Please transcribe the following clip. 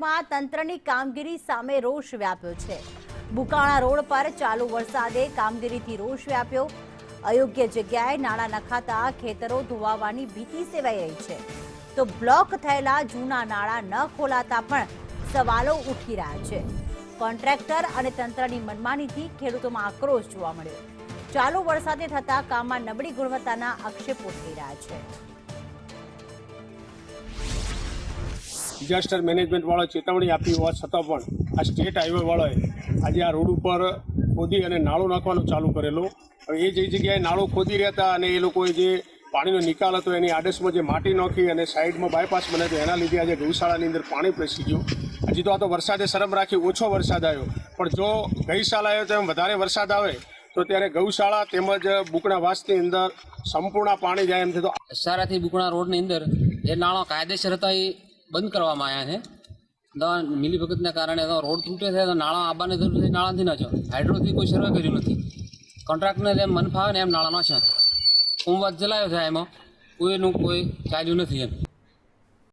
પંથકમાં તંત્રની કામગીરી સામે રોષ વ્યાપ્યો છે। બુકાણા રોડ પર ચાલુ વરસાદે કામગીરીથી રોષ વ્યાપ્યો। અયોગ્ય જગ્યાએ નાળા નખાતા ખેતરો ધોવાવાની ભીતિ સેવાઈ રહી છે, તો બ્લોક થયેલા જૂના નાળા ન ખોલાતા પણ સવાલો ઉઠી રહ્યા છે। કોન્ટ્રાક્ટર અને તંત્રની મનમાનીથી ખેડૂતોમાં આક્રોશ જોવા મળ્યો। ચાલુ વરસાદે થતા કામમાં નબળી ગુણવત્તાના આક્ષેપો થઈ રહ્યા છે। ડિઝાસ્ટર મેનેજમેન્ટ વાળો ચેતવણી આપી હોવા છતાં પણ આ સ્ટેટ હાઈવે વાળાએ આજે આ રોડ ઉપર ખોદી અને નાળો નાખવાનું ચાલુ કરેલો। હવે એ જે જગ્યાએ નાળો ખોદી રહ્યા હતા અને એ લોકોએ જે પાણીનો નિકાલ હતો એની આડશમાં જે માટી નાખી અને સાઈડમાં બાયપાસ બને તો એના લીધે આજે ગૌશાળાની અંદર પાણી પેસી ગયું। હજી તો આ તો વરસાદે શરમ રાખી ઓછો વરસાદ આવ્યો, પણ જો ગઈ સાલ આવ્યો તેમ વધારે વરસાદ આવે તો ત્યારે ગૌશાળા તેમજ બુકણા વાસની અંદર સંપૂર્ણ પાણી જાય એમ છે। તો સારાથી બુકણા રોડની અંદર એ નાળા કાયદેસર હતા એ બંધ કરવામાં આવ્યા છે। મિલીભગતના કારણે રોડ તૂટે છે તો નાળા આવવાની જરૂર છે, નાળાથી ના છે। હાઇડ્રોથી કોઈ સર્વે કર્યું નથી, કોન્ટ્રાક્ટને જેમ મન ફાવે ને એમ નાળા નાખ્યા। સોમવાર ચલાવ્યો છે, એમાં કોઈનું કોઈ ચાલ્યું નથી એમ।